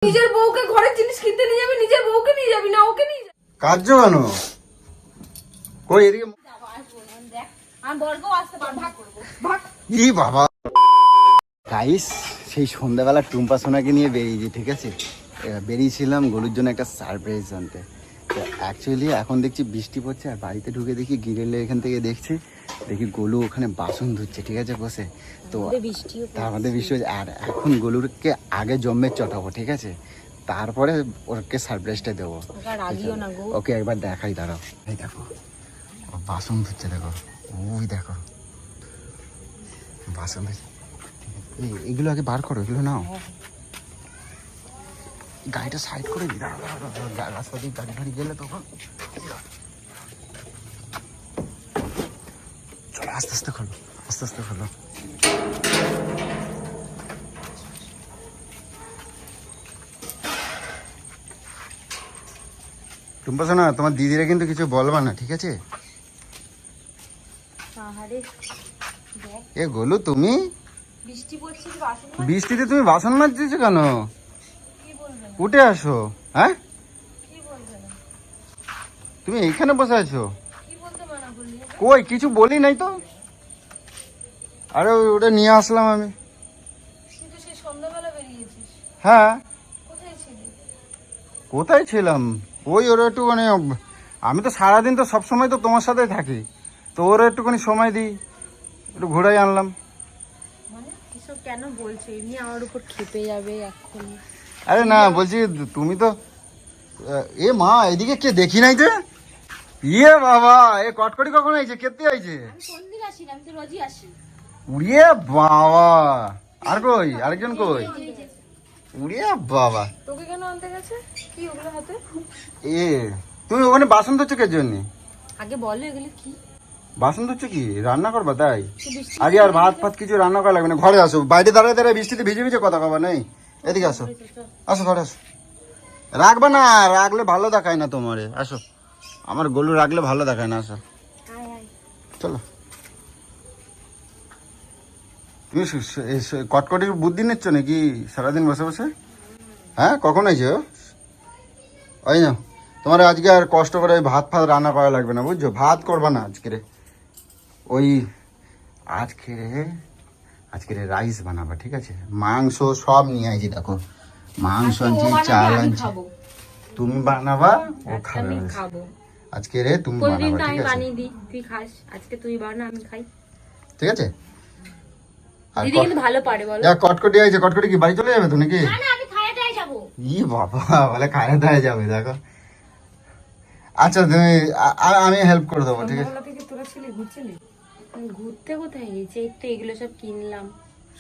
নিজের বউকে ঘরের জিনিস কিনতে নিয়ে যাবি, নিজের বউকে নিয়ে যাবি না, ওকে নিয়ে যাবি। কাজ কেন কই এদিকে দেখ আমি বলবো আসতে পারবো, ভাগ করবো, ভাগ। ই বাবা গাইস, সেই সন্ধ্যাবেলা টুম্পা সোনাকে নিয়ে বেরিয়েছি, ঠিক আছে? বেরিয়েছিলাম গলুর জন্য একটা সারপ্রাইজ আনতে। তো অ্যাকচুয়ালি এখন দেখছি বৃষ্টি পড়ছে, আর বাড়িতে ঢুকে দেখি গিরেলে এখান থেকে দেখছি গলু ওখানে বাসন ধুচ্ছে, ঠিক আছে, বসে। তো তার মধ্যে বৃষ্টি হচ্ছে, আর এখন গলুরকে আগে জম্মের চটাবো, ঠিক আছে, তারপরে ওকে সারপ্রাইজটা দেবো। ওকে একবার দেখাই, দাঁড়াও। এই দেখো ও বাসন ধুচ্ছে, দেখো, ওই দেখো বাসন ধুচ্ছে। এগুলো আগে বার করো, এগুলো নাও, গাড়িটা সাইড করে দি, রাস্তা দিয়ে গাড়ি ফাড়ি গেলে তখন। চলো আস্তে আস্তে খোলো, আস্তে আস্তে খোলো। টুম্পা শোনা, তোমার দিদিরা কিন্তু কিছু বলবা না, ঠিক আছে? এ গোলু, তুমি বৃষ্টিতে তুমি বাসন মাজতেছো কেন? উঠে আসো। হ্যাঁ, তুমি এইখানে বসে আছো? কই কিছু বলি নাই তো। আরে ওটা নিয়ে আসলাম আমি। হ্যাঁ, কোথায় ছিলাম? ওই ওরা একটু মানে, আমি তো সারাদিন তো সবসময় তো তোমার সাথে থাকি, তো ওরা একটুখানি সময় দিই, একটু ঘুরাই আনলাম। কেন বলছো এমনি আমার উপর খেপে যাবে এখন? আরে না, বলছি তুমি তো, এ মা এদিকে কে দেখি নাই তো। ইয়ে বাবা, এ কটকটি কখন আইছে? কেতে আইছে? আমি কোনদিন আসি না, আমি তো রোজই আসি। উড়িয়ে বাবা, আর কই আরেকজন কই? উড়িয়ে বাবা, তোকে কেন আনতে গেছে? কি ওগুলো হাতে? এ তুমি ওখানে বাসন ধুচ্ছ কে জন্য? আগে বলো এগুলো কি? বাসন ধুচ্ছ কি রান্না করবা? তাই আগে আর ভাত ফাত কিছু রান্না করা লাগবে না, ঘরে আসো। বাইরে দাঁড়ায় দাঁড়ায় বৃষ্টিতে ভিজে ভিজে কথা কবা নেই, এদিকে আসো, আসো ঘরে আসো। রাখবা না, রাখলে ভালো দেখায় না তোমারে। আসো, আমার গলু রাখলে ভালো দেখায় না, আসো চলো। তুমি কটকটির বুদ্ধি নিচ্ছ নাকি সারাদিন বসে বসে? হ্যাঁ, কখন আইছে ওই না? তোমার আজকে আর কষ্ট করে ওই ভাত ফাত রান্না করা লাগবে না, বুঝছো? ভাত করবা না আজকে, ওই আজকে রাইস বানাবা, ঠিক আছে? মাংস সব নিয়ে আইছি, দেখো মাংস আনছি, চাল আনছি। তুমি বানাবা, ও খাবে আজকে তুমি বানাবা, ঠিক আছে? তুই খাস আজকে, তুই বানা আমি খাই, ঠিক আছে? আর দিদি কিন্তু ভালো পারে বলো। কটকটি আইছে, কটকটি কি বাড়ি চলে যাবে তো নাকি? না না, আমি খাইয়ে দিয়ে যাব। ই বাবা, বলে খাইয়ে দিয়ে যাবে, দেখো। আচ্ছা তুমি, আমি হেল্প করে দেবো, ঠিক আছে? থেকে তোরা ছিলি ঘুরছিলি? ঘুরতে কোথায় গেছে? এই তো এগুলো সব কিনলাম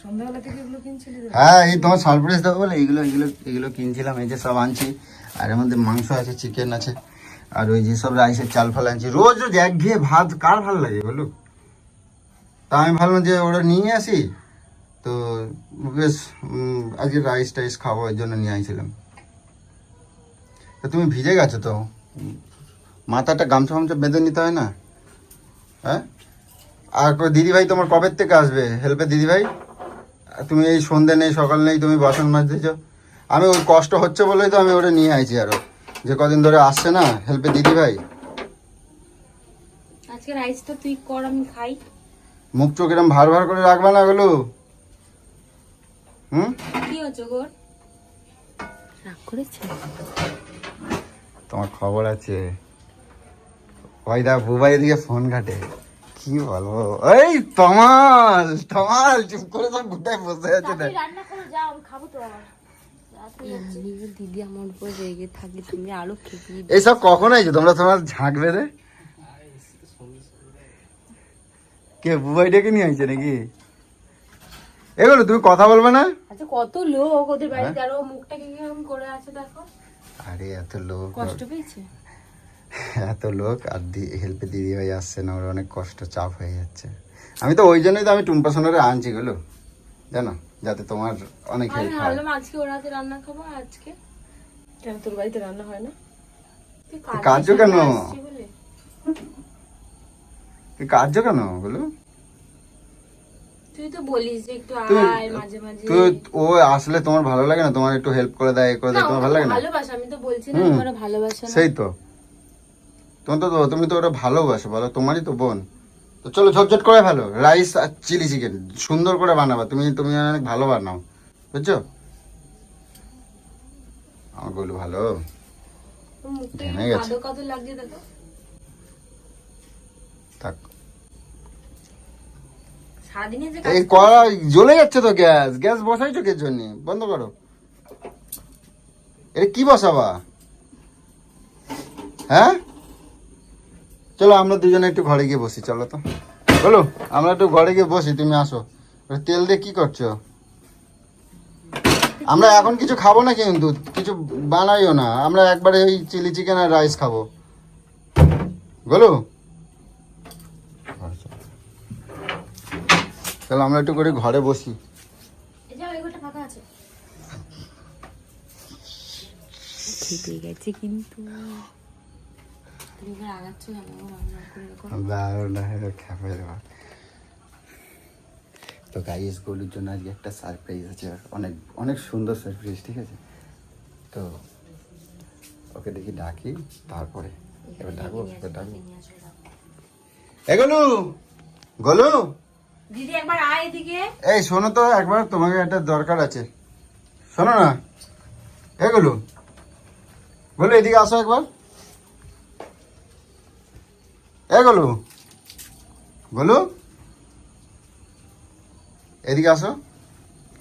সন্ধ্যাবেলা থেকে। এগুলো কিনছিলি? হ্যাঁ, এই তোমার সারপ্রাইজ দেবো বলে এগুলো এগুলো এগুলো কিনছিলাম। এই যে সব আনছি, আর এর মধ্যে মাংস আছে, চিকেন আছে, আর ওই যে সব রাইসের চাল ফাল আনছি। রোজ রোজ একঘেয়ে ভাত কার ভালো লাগে বলো? তা আমি ভাবলাম যে ওরা নিয়ে আসি, তো বেশ আজকে রাইস টাইস খাবো, এর জন্য নিয়ে আসছিলাম। তা তুমি ভিজে গেছো তো, মাথাটা গামছা ফামছা বেঁধে নিতে হয় না? হ্যাঁ, আর দিদিভাই তোমার কবে থেকে আসবে হেল্পে? দিদিভাই, তুমি এই সন্ধ্যে নেই সকাল নেই, তুমি বাসন মাজতেছ। আমি ওই কষ্ট হচ্ছে বলেই তো আমি ওটা নিয়ে আইছি, আরো যে কদিন ধরে আসছে না হেল্পে দিদিভাই। আজকে রাইসটা তুই কর, আমি খাই। মুখ চোখ এরকম ভার ভার করে রাখবা না গুলো। কি হচ্ছে গোর? রাগ করেছে? তোমার খবর আছে? ওই দা বুবাই দিকে ফোন ঘাটে, কি বলবো? এই তমাল তমাল চুপ করে সব গোটায় বসে আছে। রান্না করে যাও, আমি খাবো তো। আবার দিদি আমার উপর রেগে থাকলে তুমি আরো খেপি। এইসব কখন আইছো তোমরা? তোমার ঝাঁক বেঁধে কে বুবাই ডেকে নিয়ে আইছে নাকি? এগুলো তুমি কথা বলবে না? আচ্ছা, কত লোক ওদের বাড়িতে, আর ও মুখটা কিরকম করে আছে দেখো। আরে এত লোক, কষ্ট পেয়েছে এত লোক, আর হেল্পে দিদি ভাই আসছে না, ওর অনেক কষ্ট, চাপ হয়ে যাচ্ছে। আমি তো ওই জন্যই তো আমি টুম্পা সোনারে আনছি গুলো, জানো, যাতে তোমার অনেক হেল্প হয়। আজকে ওর হাতে রান্না খাবো। আজকে কেন তোর বাড়িতে রান্না হয় না? কার্য কেন? তুই কার্য কেন বলো? তুই তুই তো বলিস যে একটু তুই- আয় মাঝে মাঝে। তুই ও আসলে তোমার ভালো লাগে না? তোমার একটু হেল্প করে দেয়, এ করে না, দেয়, তোমার ভালো লাগে না? ভালোবাসা, আমি তো বলছি না হুম। তোমার ভালোবাসা না। সেই তো, তুমি তো ওটা ভালোবাসো, বলো, তোমারই তো বোন। তো চলো ঝটঝট করে ফেলো, রাইস আর চিলি চিকেন সুন্দর করে বানাবা। তুমি তুমি অনেক ভালো বানাও, বুঝছো? আমার বলো ভালো। মুখটা ঘেমে গেছে। কাদো কাদো লাগছে দেখো। থাক। সারাদিনে যে এই কাজ কড়া জ্বলে যাচ্ছে তো, গ্যাস গ্যাস বসাইছো কে জন্য? বন্ধ করো। এটা কি বসাবা? হ্যাঁ, চলো আমরা দুজনে একটু ঘরে গিয়ে বসি, চলো তো। বলো, আমরা একটু ঘরে গিয়ে বসি, তুমি আসো। ওই তেল দিয়ে কি করছো? আমরা এখন কিছু খাবো না, কিন্তু কিছু বানাইও না, আমরা একবারে ওই চিলি চিকেন আর রাইস খাবো। বলো, চলো আমরা একটু করে ঘরে বসি। এই যে ওই ঘরটা ফাঁকা আছে। ঠিক গেছে কিন্তু তুমি এবার আগাচ্ছ কেন? রান্না করে দেখো। তো গাইস, গোলুর জন্য আজকে একটা সারপ্রাইজ আছে, অনেক অনেক সুন্দর সারপ্রাইজ, ঠিক আছে? তো ওকে দেখি ডাকি, তারপরে এবার ডাকবো, এবার ডাকবো। এ গোলু, গোলু, দিদি একবার আয় এদিকে। এই শোনো তো একবার, তোমাকে একটা দরকার আছে, শোনো না। এ গোলু, গোলু এদিকে আসো একবার। এ গোলু, গোলু এদিকে আসো।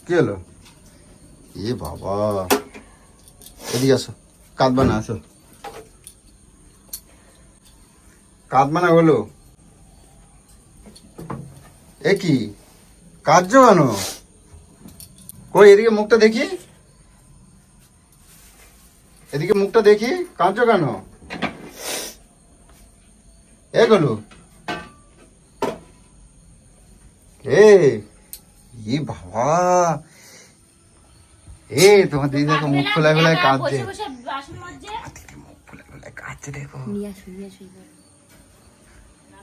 কি হলো? এ বাবা, এদিকে আসো, কাঁদবা না, আসো। কাঁদবা না গোলু। এ কি কাঁদছো কেন? কই এদিকে মুখটা দেখি, এদিকে মুখটা দেখি, কাঁদছো কেন? এ গোলু, এ বাবা, তোমার দিদি দেখো মুখ ফোলায় ফোলায় কাঁদছে। বসে বসে বাসন মাজছে। দিদি মুখ ফোলায় ফোলায় কাঁদছে, দেখো। নিয়ে আসো এবার।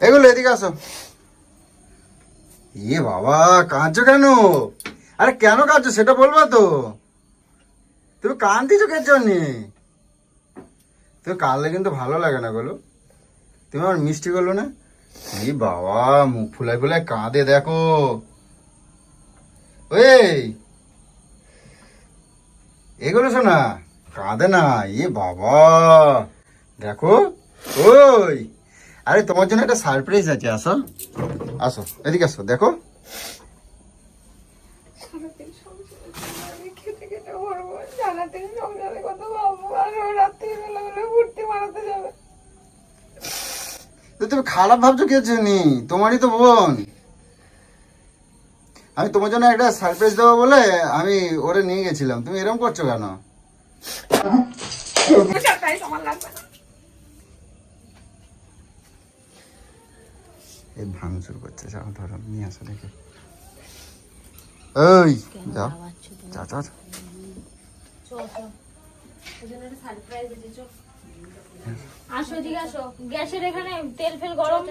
এগুলো এদিকে আসো। এ বাবা, কাঁদছো কেন? আরে কেন কাঁদছো সেটা বলবা তো। তুমি কাঁদছো কে জন্য? তুমি কাঁদলে কিন্তু ভালো লাগে না বলো। তুমি আমার মিষ্টি বলো না। এ বাবা, মুখ ফুলায় ফুলায় কাঁদে, দেখো। ওই এগুলো শোনা, কাঁদে না। এ বাবা, দেখো। ওই, আরে তোমার জন্য একটা সারপ্রাইজ আছে, আসো আসো, এদিকে আসো, দেখো। তো তুমি খারাপ ভাবছো কে জানি, তোমারই তো বোন। আমি তোমার জন্য একটা সারপ্রাইজ দেবো বলে আমি ওরে নিয়ে গেছিলাম, তুমি এরকম করছো কেন? এই ভাঙচুর করছে, যাও ধরো, নিয়ে আসো দেখে। ওই যাও, যাও যাও। আসো এদিকে আসো, গ্যাসের এখানে তেল ফেল গরম।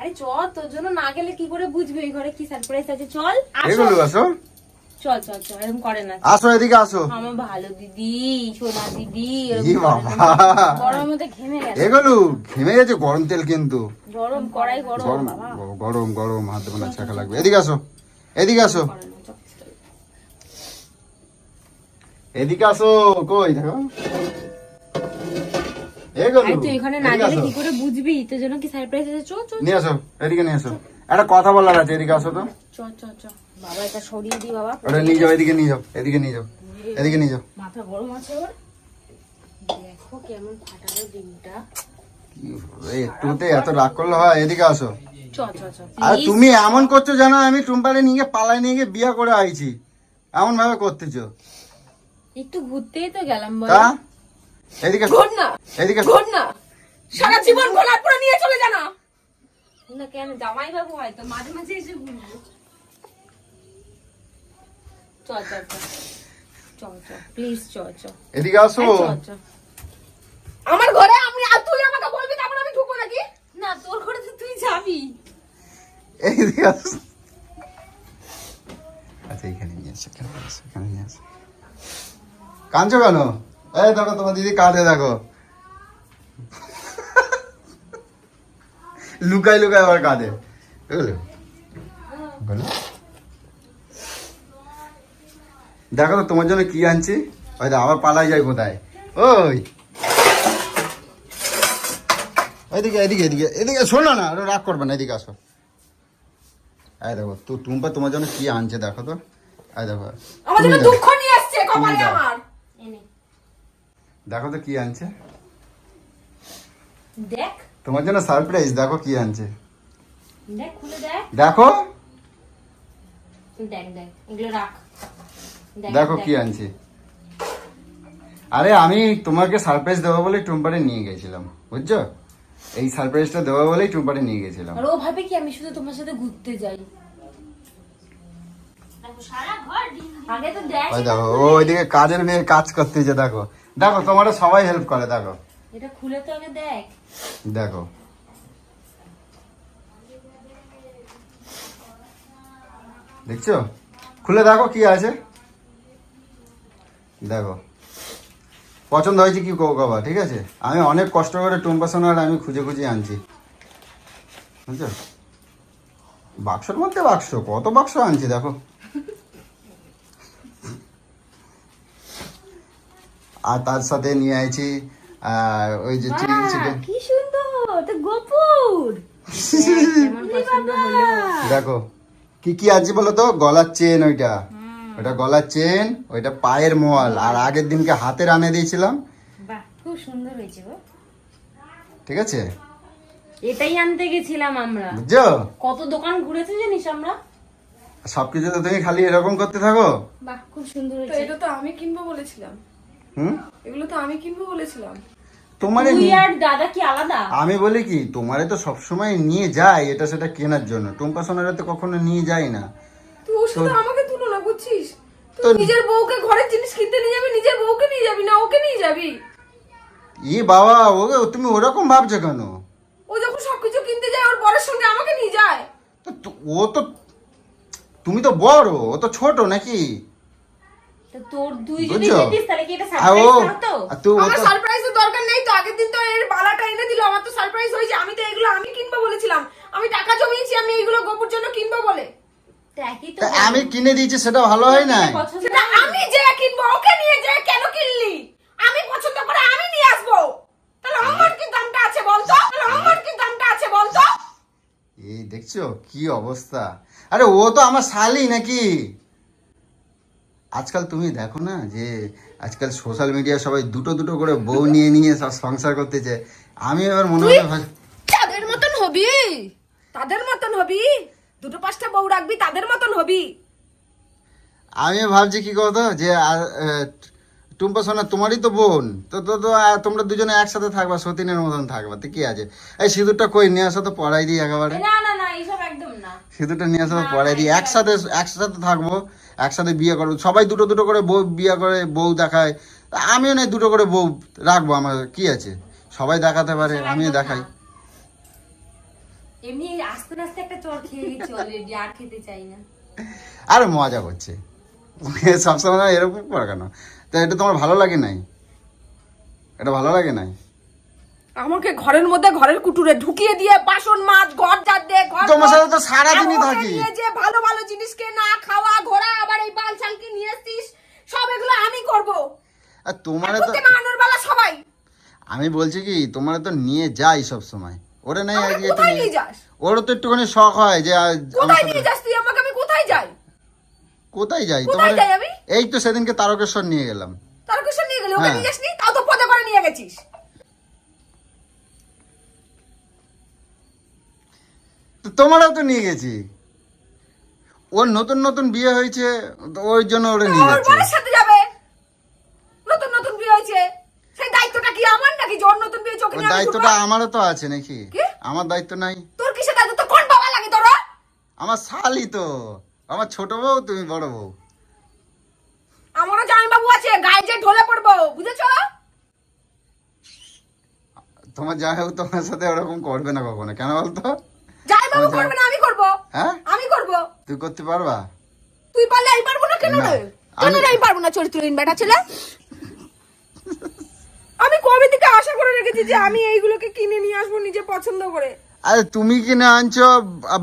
আরে চল, তোর জন্য না গেলে কি করে বুঝবি ওই ঘরে কি সারপ্রাইজ আছে? চল আসো, এগুলো আসো, চল চল চল, এরকম করে না। আসো এদিকে আসো। আমার ভালো দিদি, সোনা দিদি, ই এরকম বাবা, গরমের মধ্যে ঘেমে গেছে। এগুলো ঘেমে গেছে, গরম তেল কিন্তু। গরম কড়াই গরম গরম বাবা। গরম গরম, হাত দেবো না, ছাকা লাগবে। এদিকে আসো, এদিকে আসো, করে না, চল, চল। এদিকে আসো। কই দেখো, এগুলো আরে তুই এখানে না এদিকে গেলে আসো। কি করে বুঝবি তোর জন্য কি সারপ্রাইজ আছে? চল চল নিয়ে আসো, এদিকে নিয়ে আসো, একটা কথা বলার আছে, এদিকে আসো তো। চল চল চল বাবা, এটা সরিয়ে দি বাবা। ওটা নিয়ে যাও, এদিকে নিয়ে যাও, এদিকে নিয়ে যাও, এদিকে নিয়ে যাও। মাথা গরম আছে ওর। দেখো কেমন ফাটালো ডিমটা। কি হলো, একটুতে এত রাগ করলে হয়? এদিকে আসো। চল চল চল আর please। তুমি এমন করছো জানো, আমি টুম্পারে নিয়ে গিয়ে পালায় নিয়ে গিয়ে বিয়ে করে আইছি, এমন ভাবে করতেছো। একটু ঘুরতেই তো গেলাম বল। তা এদিকে ঘোর না, এদিকে ঘোর না, সারা জীবন ঘোরার পরে নিয়ে চলে যা না। না কেন, জামাই বাবু হয় তো মাঝে মাঝে এসে ঘুরবো। চল চল চল চল চল প্লিজ, চল চল এদিকে আসো। চল চল। আমার ঘরে আমি, আর তুই আমাকে বলবি তারপর আমি ঢুকবো নাকি? না, তোর ঘরে তো তুই যাবি। এইদিকে আসো। আচ্ছা এইখানে নিয়ে আসো, এখানে নিয়ে আসো। কাঁদছো কেন? এই দেখো তোমার দিদি কাঁদে, দেখো লুকাই লুকাই আবার কাঁদে, বুঝলো? বলো, দেখো তো তোমার জন্য কি আনছি। ওই দা আবার পালাই যায় কোথায়? ওই এদিকে এদিকে এদিকে এদিকে, শোনো না, রাগ করবে না, এদিকে আসো। এই দেখো টুম্পা তোমার জন্য কি আনছে দেখো তো। এই দেখো আমার জন্য দুঃখ নিয়ে আসছে কপালে আমার। দেখো তো কি আনছে, দেখ তোমার জন্য সারপ্রাইজ। দেখো কি আনছে, দেখ খুলে দেখ, দেখো দেখ দেখ এগুলো রাখ। দেখো কি আনছে। আরে আমি তোমাকে সারপ্রাইজ দেবো বলে টুম্পারে নিয়ে গেছিলাম, বুঝছো? এই সারপ্রাইজটা দেবো বলেই টুম্পারে নিয়ে গেছিলাম। আর ও ভাবে কি আমি শুধু তোমার সাথে ঘুরতে যাই। আগে তো দেখ, ওই দেখো ও ওইদিকে কাজের মেয়ে কাজ করতেছে, দেখো দেখো তোমার সবাই হেল্প করে, দেখো এটা খুলে তো আগে দেখ। দেখো দেখছো, খুলে দেখো কি আছে, দেখো পছন্দ হয়েছে কি বাবা, ঠিক আছে? আমি অনেক কষ্ট করে টুম্পা সোনার আমি খুঁজে খুঁজে আনছি, বুঝছো? বাক্সর মধ্যে বাক্স, কত বাক্স আনছি দেখো। আর তার সাথে নিয়ে আইছি ওই যে চিলি চিকেন। কি সুন্দর, তো গোপুর কেমন পছন্দ হলো। দেখো কি কি আছে বলো তো, গলার চেন, ওইটা গলার চেন, ওইটা পায়ের মোয়াল, আর আগের দিনকে হাতে আনে দিয়েছিলাম। বাহ খুব সুন্দর হয়েছে গো। ঠিক আছে, এটাই আনতে গেছিলাম আমরা, বুঝছো? কত দোকান ঘুরেছি জানিস আমরা। সবকিছু তো তুমি খালি এরকম করতে থাকো। বাহ খুব সুন্দর তো হয়েছে। এটা তো আমি কিনবো বলেছিলাম, হুম, এগুলো তো আমি কিনবো বলেছিলাম। তোমারে তুই আর দাদা কি আলাদা? আমি বলি কি, তোমারে তো সবসময় নিয়ে যাই এটা সেটা কেনার জন্য, টুম্পা সোনারে তো কখনো নিয়ে যাই না। তুই ওর সাথে আমাকে তুলনা করছিস? তো- তুই নিজের বউকে ঘরের জিনিস কিনতে নিয়ে যাবি, নিজের বউকে নিয়ে যাবি না ওকে নিয়ে যাবি? ই বাবা, ওকে তুমি ওরকম ভাবছো কেন? ও যখন সবকিছু কিনতে যায় ওর বরের সঙ্গে আমাকে নিয়ে যায়। ও তো, তুমি তো বড়, ও তো ছোট নাকি? তো তোর দুই যদি বুঝছো? যেতিস তাহলে কি এটা আর ও সারপ্রাইজ হতো? আর তুই ও আমার তো সারপ্রাইজের দরকার নেই তো, আগের দিন তো এর বালাটা এনে দিল, আমার তো সারপ্রাইজ হয়েছে। আমি তো এগুলো আমি কিনবো বলেছিলাম, আমি টাকা জমিয়েছি আমি এইগুলো গোপুর জন্য কিনবো বলে। তো একই তো তা আমি কিনে দিয়েছি, সেটা ভালো হয় না? পছন্দ সেটা হয়নি? আমি যে কিনবো, ওকে নিয়ে যে কেন কিনলি? আমি পছন্দ করে আমি নিয়ে আসবো, তাহলে আমার কি দামটা আছে বলতো? তাহলে আমার কি দামটা আছে বলতো? এই দেখছো কি অবস্থা। আরে ও তো আমার শালি নাকি? আজকাল তুমি দেখো না যে আজকাল সোশ্যাল মিডিয়া সবাই দুটো দুটো করে বউ নিয়ে নিয়ে সব সংসার করতেছে। আমি এবার মনে হয় তাদের মতন হবি, তাদের মতন হবি, দুটো পাঁচটা বউ রাখবি, তাদের মতন হবি। আমি ভাবছি কি কথা যে টুম্পা সোনা তোমারই তো বোন, তো তো তো তোমরা দুজনে একসাথে থাকবা, সতীনের মতন থাকবা, তো কি আছে? এই সিঁদুরটা কই নিয়ে আসো তো, পড়াই দিই একেবারে। না না না এইসব একদম না। সিঁদুরটা নিয়ে আসো তো, পড়াই দিই, একসাথে একসাথে থাকবো, একসাথে বিয়ে করবো। সবাই দুটো দুটো করে বউ বিয়ে করে বউ দেখায়, তা আমিও না দুটো করে বউ রাখবো, আমার কি আছে? সবাই দেখাতে পারে, আমিও দেখাই। এমনি আস্তে আস্তে একটা চড় খেয়ে গেছি অলরেডি, আর খেতে চাই না। আর মজা করছে সবসময় এরকম করে কেন? তো এটা তোমার ভালো লাগে নাই? এটা ভালো লাগে নাই? আমাকে ঘরের মধ্যে ঘরের কুটুরে ঢুকিয়ে দিয়ে বাসন মাছ ঘর ঝাড় দিয়ে ঘর তোমার সাথে তো সারাদিনই থাকি। নিয়ে যে ভালো ভালো জিনিস কেনা খাওয়া ঘোরা, আবার এই বাল ছালকে নিয়ে আসছিস, সব এগুলো আমি করব। আর তোমার তো মানানোর বেলা সবাই। আমি বলছি কি, তোমার তো নিয়ে যাই সব সময়, ওরে নাই আমাকে আজকে কোথায় নিয়ে যাস? ওরও তো একটুখানি শখ হয় যে আমার কোথায় সাথে- নিয়ে যাস তুই আমাকে? আমি কোথায় যাই? কোথায় যাই কোথায় তোমার? যাই আমি? এই তো সেদিনকে তারকেশ্বর নিয়ে গেলাম। তারকেশ্বর নিয়ে গেলি, ওকে হ্যাঁ। নিয়ে যাসনি? তাও তো পদে করে নিয়ে গেছিস। তো তোমারও তো নিয়ে গেছি, ওর নতুন নতুন বিয়ে হয়েছে, তো ওই জন্য ওরে নিয়ে ওর যাচ্ছে। বরের সাথে যাবে, নতুন নতুন বিয়ে হয়েছে, সেই দায়িত্বটা কি আমার নাকি? যে ওর নতুন বিয়ে চোখে ওর নিয়ে আমি দায়িত্বটা ঢুকবো? আমারও তো আছে নাকি? কি? আমার দায়িত্ব নাই? তোর কিসের দায়িত্ব? তোর কোন বাবা লাগে তোর? আমার শালি তো, আমার ছোট বউ, তুমি বড় বউ। আমারও জামাইবাবু আছে, গায়ে যে ঢলে পড়বো, বুঝেছো? তোমার যাই হোক তোমার সাথে ওরকম করবে না কখনো, কেন বলতো? জামাইবাবু আচ্ছা। করবে না, আমি করবো। হ্যাঁ আমি করব। তুই করতে পারবা? তুই পারলে আমি পারবো না কেন না, রে? কেন রে আমি পারবো না? চরিত্রহীন বেটা ছেলে। আমি কবে থেকে আশা করে রেখেছি যে আমি এইগুলোকে কিনে নিয়ে আসবো নিজে পছন্দ করে। আরে তুমি কিনে আনছো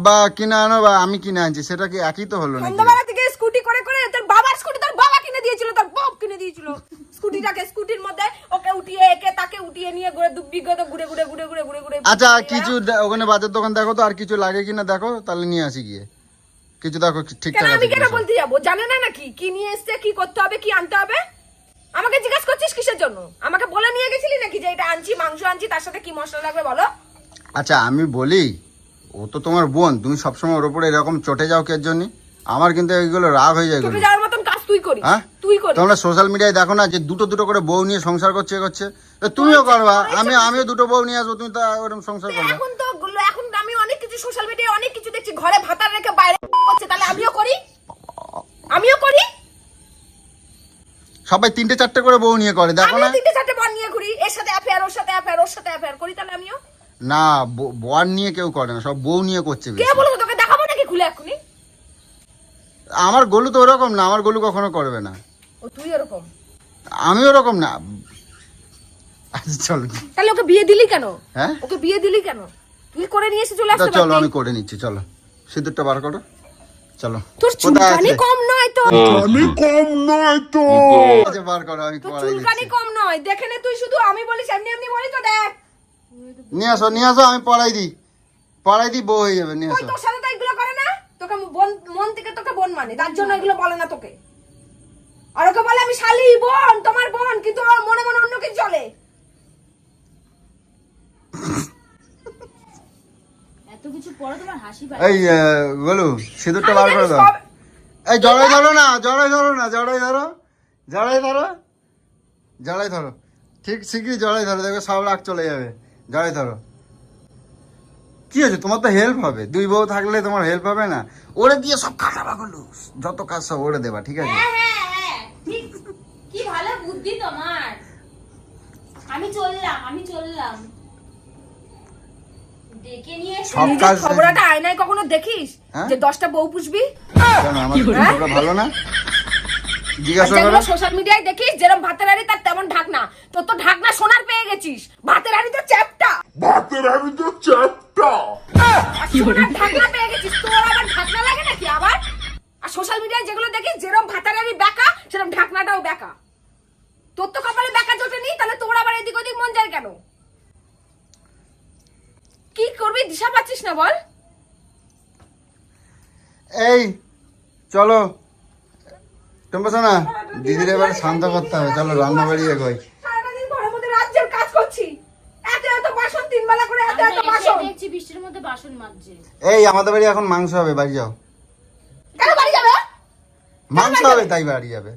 বা কিনে আনো বা আমি কিনে আনছি, সেটা কি একই তো হলো নাকি? সন্ধ্যাবেলা থেকে স্কুটি করে করে তোর বাবার স্কুটি তোর বাবা কিনে দিয়েছিল, তোর বাপ কিনে দিয়েছিল স্কুটিটাকে। স্কুটির মধ্যে ওকে উঠিয়ে একে তাকে উঠিয়ে নিয়ে ঘুরে বিগত ঘুরে ঘুরে ঘুরে ঘুরে ঘুরে ঘুরে। আচ্ছা কিছু ওখানে বাজার দোকান দেখো তো, আর কিছু লাগে কিনা দেখো, তাহলে নিয়ে আসি গিয়ে। কিছু দেখো ঠিকঠাক কেন আছে আমি কেন কিনা সব। বলতে যাবো? জানে না নাকি কি নিয়ে এসছে, কি করতে হবে, কি আনতে হবে? আমাকে জিজ্ঞেস করছিস কিসের জন্য? আমাকে বলে নিয়ে গেছিলি নাকি যে এটা আনছি, মাংস আনছি, তার সাথে কি মশলা লাগবে বলো? আচ্ছা আমি বলি, ও তো তোমার বোন, তুমি সবসময় ওর উপরে এরকম চটে যাও কের জন্য? আমার কিন্তু এইগুলো রাগ হয়ে যায়। চলে যাওয়ার মতন কাজ তুই করিস। হ্যাঁ তুই করিস। তোমরা সোশ্যাল মিডিয়ায় দেখো না যে দুটো দুটো করে বউ নিয়ে সংসার করছে এ করছে, তো তুমিও করবা। আমিও দুটো বউ নিয়ে আসবো, তুমি তো ওরকম সংসার করবে। এখন আমি অনেক কিছু সোশ্যাল মিডিয়ায় অনেক কিছু দেখছি, ঘরে ভাতার রেখে বাইরে করছে, তাহলে আমিও করি। আমিও করি। সবাই 3-4টে করে বউ নিয়ে করে, দেখো না? আমিও 3-4টে বর নিয়ে ঘুরি, এর সাথে অ্যাফেয়ার, ওর সাথে অ্যাফেয়ার, ওর সাথে অ্যাফেয়ার করি, তাহলে আমিও। না বর নিয়ে কেউ করে না, সব বউ নিয়ে করছে কে বেশি। বলবো তোকে? দেখাবো নাকি খুলে এক্ষুনি? আমার গোলু তো ওরকম না, আমার গোলু কখনো করবে না। ও তুই এরকম? আমি ওরকম না। আচ্ছা চলো। তাহলে ওকে বিয়ে দিলি কেন? হ্যাঁ ওকে বিয়ে দিলি কেন? তুই করে নিয়ে এসে চলে আসতে চলো পারতি। আমি করে নিচ্ছি, চলো সিঁদুরটা বার করো, চলো। তোর কোথায় চুলকানি আছে? কম নয় তো? আচ্ছা বার করো, আমি তোর পড়াই চুলকানি দিচ্ছি। কম নয়, দেখে নে তুই। শুধু আমি বলিস এমনি এমনি বলি তো, দেখ। নিয়ে আসো, আমি পড়াই দিই বউ হয়ে যাবে, নিয়ে ওই আসো। তোর সাথে তো এগুলো করে না। তোকে বোন, মন থেকে তোকে বোন মানে, তার জন্য এগুলো বলে না তোকে। আর ওকে বলে আমি শালি বোন, তোমার বোন, কিন্তু ওর মনে মনে অন্য কিছু চলে। এত কিছু পরে তোমার হাসি পায়। এই গোলু সিঁদুরটা আমি বার করে জানিস দাও। কবে- এই জড়াই ধরো, ঠিক শিগগিরই জড়াই ধরো, দেখবে সব রাগ চলে যাবে। জড়াই ধরো। কি হয়েছে, তোমার তো হেল্প হবে, 2 বউ থাকলে তোমার হেল্প হবে না? ওরে দিয়ে সব খাটাবা গেলো, যত কাজ সব ওরে দেবা, ঠিক আছে? হ্যাঁ ঠিক। কি ভালো বুদ্ধি তোমার। আমি চললাম ডেকে নিয়ে এসে সব নিজের কাজ খবরটা আয়নায় কখনো দেখিস হ্যাঁ? যে 10টা বউ পুষবি? কেন আমার খবরটা ভালো না? জিজ্ঞাসা করো। যেগুলো সোশ্যাল মিডিয়ায় দেখিস যেরকম ভাতের হাড়ি তার তেমন ঢাকনা। তোর তো ঢাকনা সোনার পেয়ে গেছিস, ভাতের হাড়ি তো চ্যাপটা। আর সোনার ঢাকনা পেয়ে গেছিস, তোর আবার ঢাকনা লাগে নাকি আবার? আর সোশ্যাল মিডিয়ায় যেগুলো দেখিস যেরকম ভাতের হাড়ি বেঁকা, সেরকম ঢাকনাটাও বেঁকা। তোর তো কপালে বেঁকা জোটেনি, তাহলে তোর আবার এদিক ওদিক মন যায় কেন? কি করবি দিশা পাচ্ছিস না বল? এই চলো টম্পা না, দিদির এবার শান্ত করতে হবে, চলো রান্না বাড়ি এগোই। সারাটা দিন ঘরের মধ্যে রাজ্যের কাজ করছি, এত এত বাসন, 3 বেলা করে এত এত বাসন। দেখছি বৃষ্টির মধ্যে বাসন মাজছে। এই আমাদের বাড়ি এখন মাংস হবে, বাড়ি যাও। কেন বাড়ি যাবে? মাংস হবে তাই বাড়ি যাবে।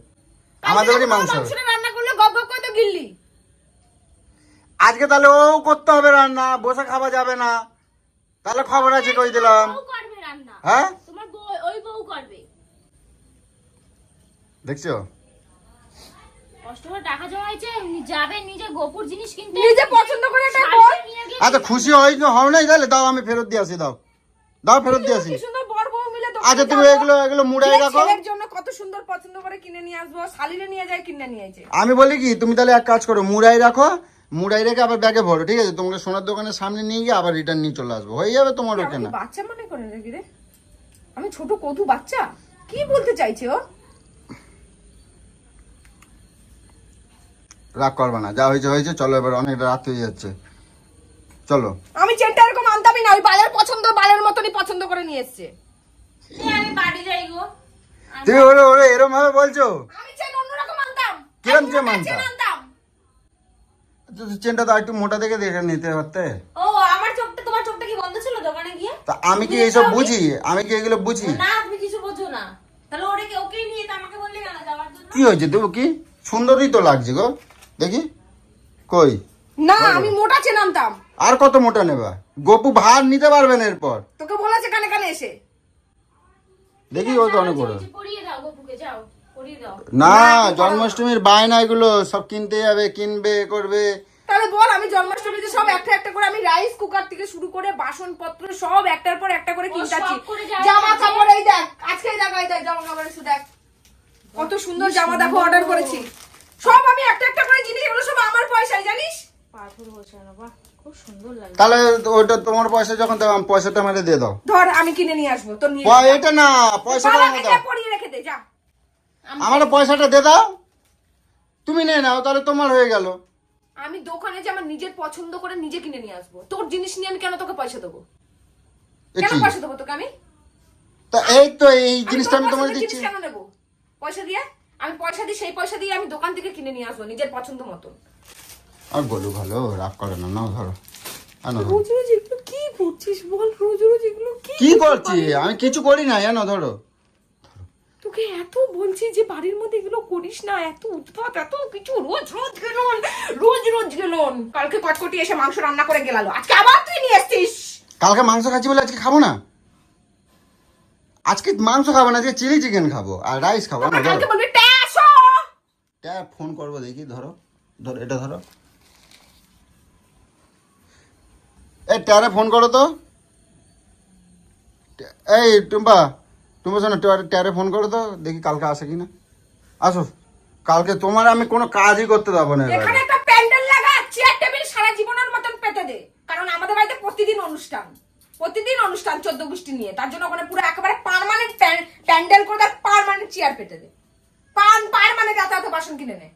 আমাদের বাড়ি মাংস হবে মাংসটা রান্না করলে গপ গপ করে তো গিললি। আজকে, তাহলে ও করতে হবে রান্না, বসে খাওয়া যাবে না। তাহলে খবর আছে, কই দিলাম। বউ করবে রান্না। হ্যাঁ তোমার বউ, ওই বউ করবে। দেখছো, কষ্ট করে টাকা জমাইছে, যাবে নিজে গোপুর জিনিস কিনতে, নিজে পছন্দ করে একটা শাড়ি বর। নিয়ে গিয়ে আচ্ছা খুশি হও নাই? তাহলে দাও, আমি ফেরত দিয়ে আসি, দাও ফেরত দিয়ে আসি। কি সুন্দর বর বউ মিলে দোকানে আচ্ছা তুমি যাবো। এগুলো মুড়াই নিজের রাখো। ছেলের জন্য কত সুন্দর পছন্দ করে কিনে নিয়ে আসবো, শালিরে নিয়ে যায় কিনে নিয়ে যায়। আমি বলি কি, তুমি তাহলে এক কাজ করো, মুড়াই রাখো, মুড়াই রেখে আবার ব্যাগে ভরো, ঠিক আছে? তোমাকে সোনার দোকানের সামনে নিয়ে গিয়ে আবার রিটার্ন নিয়ে চলে আসবো, হয়ে যাবে তোমার ওকে আমি না। বাচ্চা মনে করে রেখে রে, আমি ছোট কতু বাচ্চা? কি বলতে চাইছে ও? রাগ করবে না, যা হয়েছে চলো, এবার অনেক রাত হয়ে যাচ্ছে, চলো। আমি চেনটা এরকম আনতামই না, ওই বালের পছন্দ বালের মতনই পছন্দ করে নিয়ে এসছে। আমি বাড়ি যাই গো। তুমি ওরে এরম ভাবে বলছো? আমি চেন অন্যরকম আনতাম। কিরম আমি চেন মোটা আনতাম? আনতাম। চেনটা তো একটু মোটা দেখে নিতে পারতে। ও আমার চোখটা, তোমার চোখটা কি বন্ধ ছিল দোকানে গিয়ে? তা আমি কি এইসব বুঝি? আমি কি এগুলো বুঝি? না তুমি কিছু বোঝো না। তাহলে ওকেই নিয়ে তো আমাকে বললে কেন যাওয়ার জন্য? কি হয়েছে দেবো, কি সুন্দরই তো লাগছে গো, দেখি কই। না আমি মোটা চেন আনতাম। আর কত মোটা নেবা? গোপু ভার নিতে পারবে না এরপর, তোকে বলেছে কানে কানে এসে। দেখি ও তো অনেক বড়। পরিয়ে দাও গপুকে, যাও পরিয়ে দাও। না জন্মাষ্টমীর বায়না, এগুলো সব কিনতে যাবে, কিনবে করবে, তাহলে বল, আমি জন্মাষ্টমীতে সব একটা একটা করে আমি রাইস কুকার থেকে শুরু করে বাসনপত্র সব একটার পর একটা করে কিনতাছি। সব করে যাওয়া জামা কাপড় এই দেখ, আজকেই দেখ এই দেখ জামা কাপড় এসে দেখ কত সুন্দর জামা দেখো অর্ডার করেছি। সব আমি একটা একটা করে জিনিস, এগুলো সব আমার পয়সায় জানিস। পাথর বসে না, বাহ খুব সুন্দর লাগে। তাহলে ওইটা তোমার পয়সা যখন দেবো আমি পয়সাটা মেরে দিয়ে দাও। ধর আমি কিনে নিয়ে আসবো, তোর নিয়ে এটা না, পয়সাটা বাবা, আমাকে এটা দাও। পরিয়ে রেখে দে যা। আমার পয়সাটা দিয়ে দাও, তুমি নিয়ে নাও, তাহলে তোমার হয়ে গেল। আমি দোকানে যে আমার নিজের পছন্দ করে নিজে কিনে নিয়ে আসবো, তোর জিনিস নিয়ে আমি কেন তোকে পয়সা দেবো? কেন পয়সা দেবো তোকে আমি? তা এই তো এই জিনিসটা আমি তোর তোমাকে পছন্দের দিচ্ছি। জিনিস কেন নেবো পয়সা দিয়ে? আমি পয়সা দিই, সেই পয়সা দিয়ে আমি দোকান থেকে কিনে নিয়ে আসবো নিজের পছন্দ মতো। আর বলো ভালো, রাগ করে না, নাও ধরো। আনো ধরো। রোজ রোজ এগুলো কি করছিস বল? রোজ রোজ এগুলো কি করছি আমি? কিছু করি না, জানো, ধরো। তোকে এত বলছি যে বাড়ির মধ্যে এগুলো করিস না, এত উৎপাত, এত কিছু, রোজ রোজ গেলন, রোজ রোজ গেলন। কালকে কটকটি এসে মাংস রান্না করে গেলালো, আজকে আবার তুই নিয়ে এসছিস। কালকে মাংস খাচ্ছি বলে আজকে খাবো না? আজকে মাংস খাবো না, আজকে চিলি চিকেন খাবো আর রাইস খাবো না। কালকে বলবি ট্যাসো। ফোন করবো, দেখি, ধরো ধরো, এটা ধরো। এই ট্যারে ফোন করো তো। এই টুম্পা, তুমি শোনো, ট্যারে ফোন করো তো, দেখি কালকে আসে কিনা। আসো কালকে, তোমার আমি কোনো কাজই করতে দেবো না। এখানে একটা প্যান্ডেল লাগা, চেয়ার টেবিল সারা জীবনের মতন পেতে দে, কারণ আমাদের বাড়িতে প্রতিদিন অনুষ্ঠান 14 গোষ্ঠী নিয়ে, তার জন্য ওখানে পুরো একেবারে পার্মানেন্ট প্যান্ডেল করে তার পার্মানেন্ট চেয়ার পেতে দে। পার্মানেন্ট এত বাসন কিনে নে।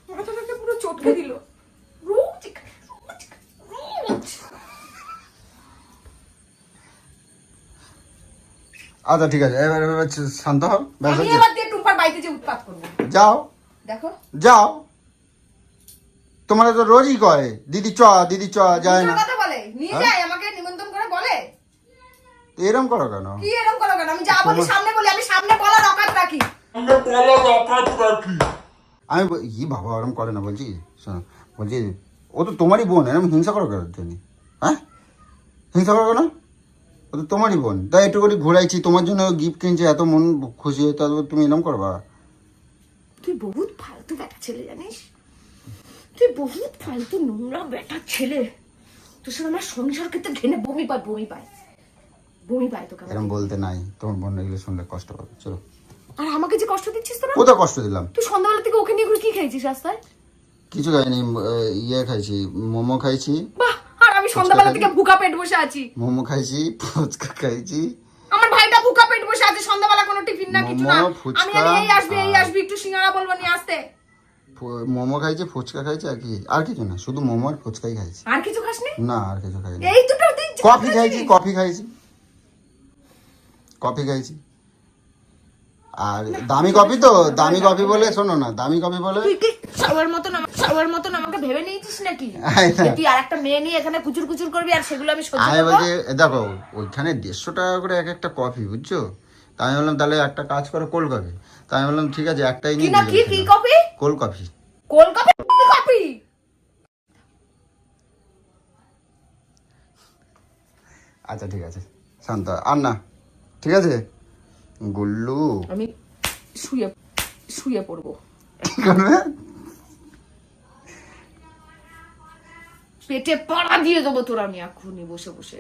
মাথাটাকে পুরো চটকে দিল। রোজ রোজ। আচ্ছা ঠিক আছে, এবার শান্ত হও, ব্যাস আমি হয়েছে। এবার দিয়ে টুম্পার বাড়িতে যে উৎপাত করবো। যাও দেখো যাও, তোমার তো রোজই কয় দিদি চ, দিদি চ, যায় না। মিথ্যা কথা বলে, নিয়ে যায় আমাকে নিমন্ত্রণ করে বলে। এরম করো কেন? কি এরকম করো কেন? আমি যা বলি সামনে বলি, আমি সামনে বলার অকাত রাখি। আমি ই বাবা ওরম করে না, বলছি শোনো, বলছি ও তো তোমারই বোন, এরম হিংসা করো কেন তুমি? হ্যাঁ, হিংসা করো কেন? ও তো তোমারই বোন, তাই একটু করে ঘুরাইছি, তোমার জন্য গিফট কিনছে, এত মন খুশি হয়ে, তারপর তুমি এরম করবা? তুই বহুত ফালতু বেটা ছেলে জানিস, তুই বহুত ফালতু নোংরা বেটা ছেলে। তোর সাথে আমার সংসার ক্ষেত্রে ঘেনে বমি পায় তোকে। এরম বলতে নাই, তোমার বোন এগুলো শুনলে কষ্ট পাবে। চলো। আর আমাকে যে কষ্ট দিচ্ছিস তোরা, কোথায় কষ্ট দিলাম? তুই সন্ধ্যাবেলা থেকে ওকে নিয়ে ঘুরে কি খেয়েছিস রাস্তায়? কিছু খাইনি, ইয়ে খাইছি, মোমো খাইছি। বাহ, আর আমি সন্ধ্যাবেলা থেকে ভুকা পেট বসে আছি। মোমো খাইছি, ফুচকা খাইছি। আমার ভাইটা ভুকা পেট বসে আছে, সন্ধ্যাবেলা কোনো টিফিন না কিছু না। মোমো, ফুচকা, আমি এই আসবি একটু সিঙ্গাড়া বলবো নিয়ে আসতে। মোমো খাইছি, ফুচকা খাইছি, আর কিছু না, শুধু মোমো আর ফুচকাই খাইছি। আর কিছু খাসনি? না, আর কিছু খাইনি। এই দুটো দিন কফি খাইছি, কফি খাইছি। আর দামি কফি তো, দামি কফি বলে, শোনো না, দামি কফি বলে। তুই কি সবার মতন আমাকে ভেবে নিয়েছিস নাকি? তুই আর একটা মেয়ে নিয়ে এখানে কুচুর কুচুর করবি আর সেগুলো আমি সহ্য আমি করবো? বলছি দেখো, ওইখানে 150 টাকা করে এক একটা কফি, বুঝছো? তাই আমি বললাম তাহলে একটা কাজ করো, কোল্ড কফি। তাই আমি বললাম ঠিক আছে, একটাই কি নিয়ে না কি কি coffee? Cold coffee. Cold coffee? Coffee? আচ্ছা ঠিক আছে, শান্ত আর না, ঠিক আছে গুল্লু। আমি শুয়ে পড়বো, কি করবে? পেটে পাড়া দিয়ে দেবো তোর আমি এখনই বসে বসে।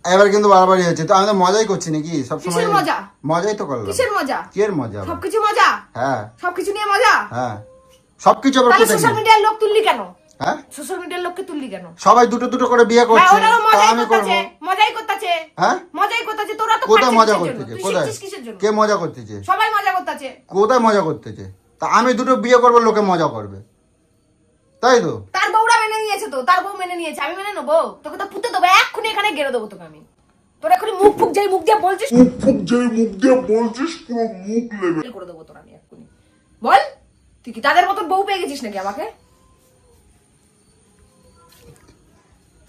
এবার কিন্তু বাড়াবাড়ি হচ্ছে, তো আমি তো মজাই করছি নাকি সব সময়? কিসের মজা? মজাই তো করলাম। কিসের মজা? কি এর মজা? সবকিছু মজা? হ্যাঁ সবকিছু নিয়ে মজা? হ্যাঁ, সবকিছু আবার তাহলে কোথায় সোশ্যাল কি? মিডিয়ার লোক তুললি কেন? হ্যাঁ, সোশ্যাল মিডিয়ার লোককে তুললি কেন? সবাই দুটো দুটো করে বিয়ে হ্যাঁ, করছে, ওনারা তা আমি করবো। মজাই করতেছে। হ্যাঁ, মজাই করতেছে, তোরা তো কোথায় খাচ্ছিস মজা কিসের জন্য? করতেছে? তুই কোথায় শিখছিস কিসের জন্য? কে মজা করতেছে? সবাই মজা করতেছে। কোথায় মজা করতেছে? তা আমি দুটো বিয়ে করবো, লোকে মজা করবে, তাই তো? তার বউরা মেনে নিয়েছে, তো তার বউ মেনে নিয়েছে, আমি মেনে নেবো? তোকে তো পুঁতে দেবো এক্ষুনি, এখানে গেড়ে দেবো তোকে আমি। তোর এখনই মুখ দিয়ে বলছিস পুরো মুখ লেভেল করে দেবো তোর আমি এক্ষুনি। বল, তুই কি তাদের মতন বউ পেয়ে গেছিস নাকি আমাকে?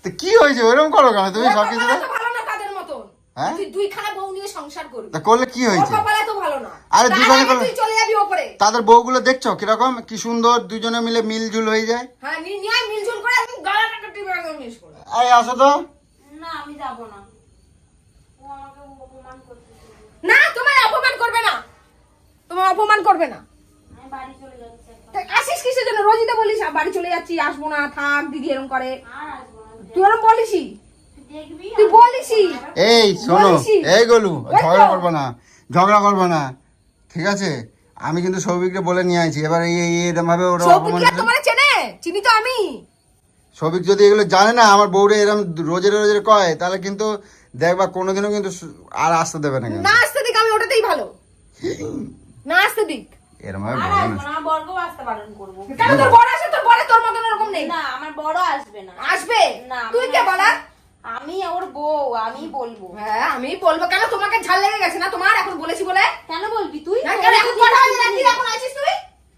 তো কি হয়েছে, ওরকম করো কেন তুমি সব কিছু? কপালে তো ভালো না তাদের মতন। হ্যাঁ? তুই দুইখানা বউ নিয়ে সংসার করবি, তা করলে কি তোর হয়েছে? কপালে তো ভালো না। আরে তার দুজনে আগে করলে- তুই চলে যাবি ওপরে। তাদের বউগুলো দেখছো কিরকম, কি সুন্দর, দুজনে মিলে মিলজুল হয়ে যায়। হ্যাঁ, নিয়ে মিলজুল করে একদম গালাটা টিপে একদম মিস করে। এই আসো তো। না আমি যাব না, ও আমাকে অপমান করতেছে। না অপমান করবে না। তা আসিস কিসের জন্য? রোজই তো বলিস বাড়ি চলে যাচ্ছি, আসবো না, থাক দিদি এরকম করে। তুই এরকম বলিসই, তুই বলিসই। এই শোনো, বলিসই। এই গোলু, ওই তো। ঝগড়া করবো না, ঠিক আছে? আমি কিন্তু সৌভিককে বলে নিয়ে আইছি, এবার এই এরকম ভাবে ওরা সৌভিক অপমান কি আর তোমারে চেনে? চিনি তো আমি। সৌভিক যদি এগুলো জানে না, আমার বউরে এরকম রোজের রোজের কয়, তাহলে কিন্তু দেখবা কোনোদিনও কিন্তু আর আসতে দেবে না। কিন্তু না আসতে দিক, আমি ওটাতেই ভালো। না আসতে দিক। এরকম ভাবে বলবো না। আমার বর্গ আসতে বারণ করবো। কেন তোর বড় আসে? তোর বড় তোর মতন এরকম নেই। না আমার বড় আসবে না। আসবে না, তুই কে বলার? আমি ওর বউ, আমি বলবো। হ্যাঁ আমি বলবো। কেন তোমাকে ঝাল লেগে গেছে না তোমার? এখন বলেছি বলে কেন বলবি তুই? না, কেন এখন কটা বাজে রাত্রি? এখন আইছিস তুই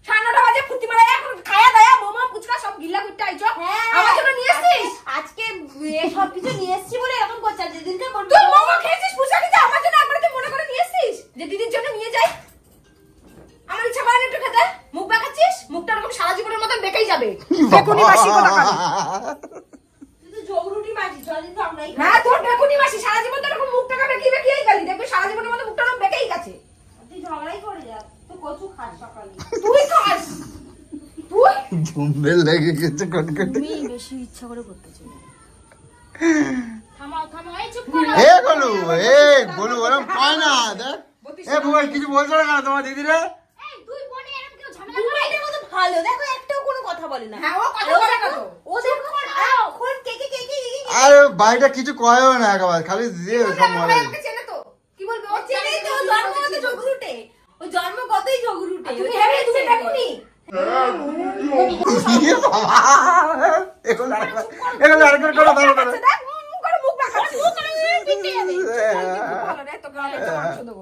9:30 বাজে ফুটি মারা, এখন খায়া দায়া মোমো ফুচকা সব গিল্লা করতে আইছো। আমার জন্য নিয়ে আসছিস? আজকে সব কিছু নিয়ে এসেছি বলে এরকম করছে। আর যেদিনকে করবি তুই মোমো খেয়েছিস, ফুচকা খেয়েছিস, আমার জন্য একবার তুই মনে করে নিয়ে আসছিস যে দিদির জন্য নিয়ে যাই। আমার ইচ্ছা করে না একটু খেতে। মুখ বাঁকাচ্ছিস, মুখটা এরকম সারা জীবনের মতন বেঁকেই যাবে। বেকুনি মাসি কথা কাজ। তুই তো জগরুটি মাঝি, চলিন তো আমরাই। হ্যাঁ তোর বেকুনি মাসি সারা জীবন তো এরকম মুখটা বেঁকিয়ে বেঁকিয়েই গেলি। দেখবি সারা জীবনের মতো মুখটা এরকম বেঁকেই গেছে। তুই ঝগড়াই করে যা। তুই কচু খাস সকালে। তুই খাস, তুই ঝুমবেল লেগে গেছে কটকটে। তুমি বেশি ইচ্ছা করে করতেছ। থামাও থামাও, এই চুপ করো। এ গোলু ওরম কয় না, দেখ। এ বুবাই কিছু বলছো না কেন তোমার দিদি রে? এই দুই বোনে এরকম কেউ ঝামেলা করে? এটা কত ভালো, দেখো একটাও কোনো কথা বলে না। হ্যাঁ ও কথা বলে না তো। ও দেখো এখন কে আর বাড়িটা কিছু কয়ও না একেবারে, খালি দিয়ে সব মরে। আমাকে চেনে তো। কি বলবে? ও চেনেই তো, জন্মগত ঝগড়ুটে। ও জন্মগতই ঝগড়ুটে। তুমি হেবে, তুমি বেকুনি। এগুলো আরেকবার করো, দাঁড়াও, দাঁড়াও। দেখ করে মুখ বাঁকাচ্ছে। হ্যাঁ, ভালো রে, তোকে অনেক মাংস দেবো।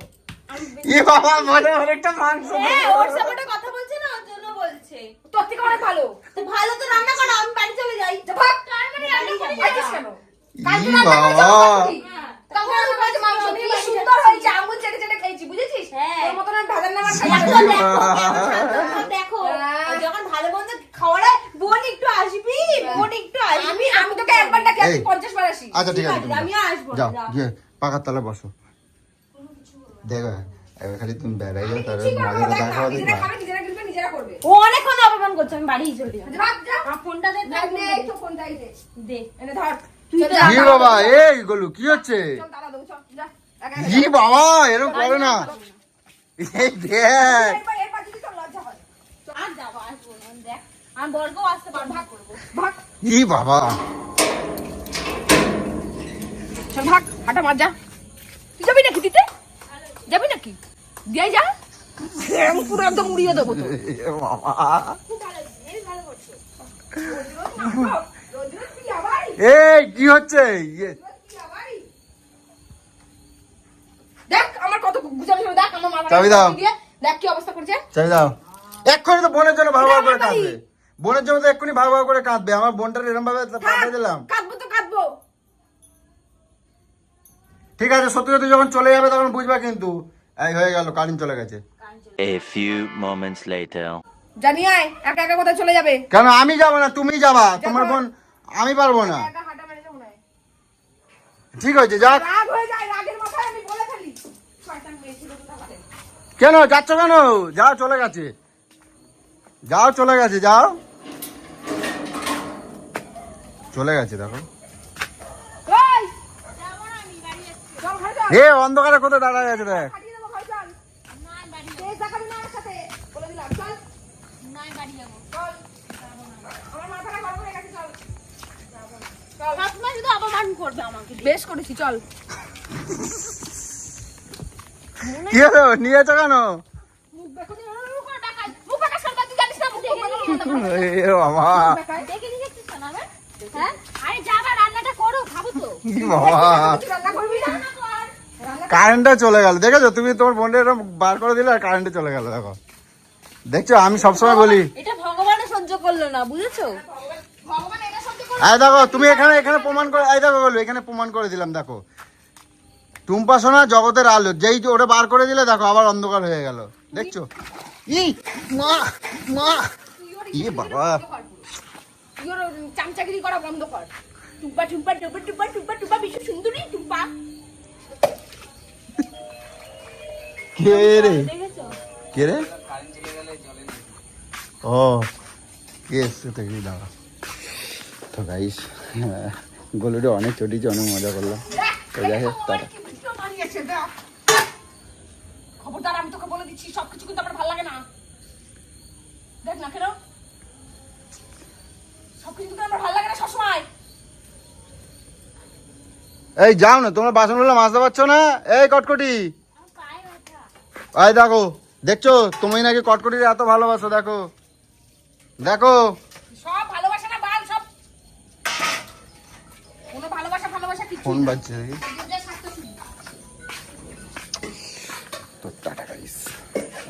ই বাবা, মনে অনেকটা মাংস। ওর সাপোর্টে কথা বলছে না, ওর জন্য বলছে। তোর থেকে অনেক ভালো। তো ভালো তো রান্না করো, আমি বাড়ি চলে যাই। ভাগ। তার মানে রান্না করে আইছিস কেন? ই কালকে রান্না করেছিস বাবা। নাকি? কালকে রান্না করেছিস মাংস, কি সুন্দর হয়েছে, আঙুল চেটে চেটে খেয়েছি, বুঝেছিস? হ্যাঁ। তোর মতন আমি ভাজার নামা খাই দেখো, না। দেখো, হ্যাঁ। যখন ভালো মন্দ খাওয়ার হয়, বোন একটু আসবি, বোন একটু আসবি। আমি তোকে একবার ডাকি, আমি এই। 50 বার আসি। আচ্ছা ঠিক আছে, তুমি আমিও আসবো না, যাও, যাও। গিয়ে পাকার তলায় বসো। দেখো এবার খালি তুমি বেড়াই যাও, তার কিছুই করবো মাঝে না, দেখা হবে। নিজেরা খাবে, নিজেরা কিনবে, নিজেরা করবে। ও অনেকক্ষণ অপমান করছে, আমি বাড়ি চলে যাই। ভাগ যা। আমার ফোনটা দে, দেখ নে, এই তো ফোনটা এই দে। দে। এনে ধর। তুই চল তো যা, কি দাঁড়া বাবা, দেবো। এই গোলু কি হচ্ছে? চল দাঁড়া দেবো, চল, যা। একা একা কি বাবা, এরকম করে না। এই দেখ, এরপর যদি তোর লজ্জা হয়। আর যাবো, আসবো না, দেখ। আমি বর্গও আসতে পারবো, ভাগ করবো। ভাগ। কি বাবা। চল ভাগ, হাঁটা মার যা। তুই যাবি নাকি দিতে? যাবি নাকি? দিয়ে যা। আমি পুরো একদম উড়িয়ে দেবো তো। এ বাবা, খুব ভালো, এই ভালো করছো। রোজ রোজ তুই আবারই, এই কি হচ্ছে? ইয়ে, রোজ তুই আবারই। দেখ আমার কত গুজারি হলো, দেখ আমার মাথা চাবি দাও। দেখ কি অবস্থা করছে। চাই দাও। এক্ষুনি তো বোনের জন্য ভাগ ভাগ করে কাঁদবে। বোনের জন্য তো এক্ষুনি ভাগ ভাগ করে কাঁদবে। আমার বোনটার এরকম ভাবে পাঠিয়ে দিলাম। কাঁদবো তো কাঁদবো। ঠিক আছে, সত্যি সত্যি যখন চলে যাবে তখন বুঝবা কিন্তু। এই হয়ে গেল, কারেন্ট চলে গেছে। A few moments later. জানি আয়, একা একা কোথায় চলে যাবে? কেন আমি যাবো না, তুমি যাবা? তোমার বোন, আমি পারবো না। একা হাঁটা মেরে যাবো না। ঠিক হয়েছে, যাক। রাগ হয়ে যায়, রাগের মাথায় আমি বলে ফেলি। শয়তান মেয়ে ছিল তো তাহলে। কেন যাচ্ছ কেন? যাও, চলে গেছে। যাও, চলে গেছে, যাও। চলে গেছে, দেখো। ওই! চল ঘরে চল। এ অন্ধকারে কোথায় দাঁড়ায় আছে দেখ। হাঁটিয়ে দেবো, ঘরে চল। তেজ দেখাবি না আমার সাথে। বলে দিলাম, চল। চল। আমার মাথাটা গরম হয়ে গেছে, চল। চল। সবসময় শুধু অপমান করবে আমাকে। বেশ করেছি, চল। কি হলো, নিয়েছো কেন? মুখ বেকুনি, মুখ বাঁকা সরকার, তুই জানিস না মুখ বাঁকা। এ বাবা, দেখে দিয়েছিস কেন আমার? হ্যাঁ? আরে যা বা রান্নাটা করো, খাবো তো। কি বাবা। তুই রান্না করবি না? কারেন্টটা চলে গেল, দেখেছো? তুমি তোমার বোনটা এরকম বার করে দিলে আর কারেন্টে চলে গেল, দেখো। দেখছো, আমি সবসময় বলি। এটা ভগবানও সহ্য করলো না, বুঝেছো? ভগবান এটা সহ্য করে। এই দেখো, তুমি এখানে এখানে প্রমাণ করে, এই দেখো বলো, এখানে প্রমাণ করে দিলাম, দেখো। টুম্পা সোনা জগতের আলো, যেই যে ওটা বার করে দিলে দেখো আবার অন্ধকার হয়ে গেল, দেখছো? ই মা মা, ই বাবা। তুই ওর চামচাগিরি করা বন্ধ কর। টুম্পা টুম্পা টুম্পা টুম্পা টুম্পা টুম্পা বিশ্ব সুন্দরী টুম্পা। কে রে? দেখেছো? কে রে? ও কে এসছে তো কি দাঁড়া। তো গাইস গোলুটা অনেক চটিছে, অনেক মজা করলাম। তো যাই হোক টাটা। কি ভিডিও বানিয়েছে দেখ। খবরদার আমি তোকে বলে দিচ্ছি সবকিছু কিন্তু আমার ভালো লাগে না। দেখ না কেন সবকিছু কিন্তু আমার ভালো লাগে না সবসময়। এই যাও না, তোমরা বাসনগুলো মাজতে পারছো না? এই কটকটি, এই দেখো, দেখছো তুমি নাকি কটকটির এত ভালোবাসো, দেখো দেখো। সব ভালোবাসা না বাল সব। কোনো ভালোবাসা কিছু ফোন বাজছে নাকি?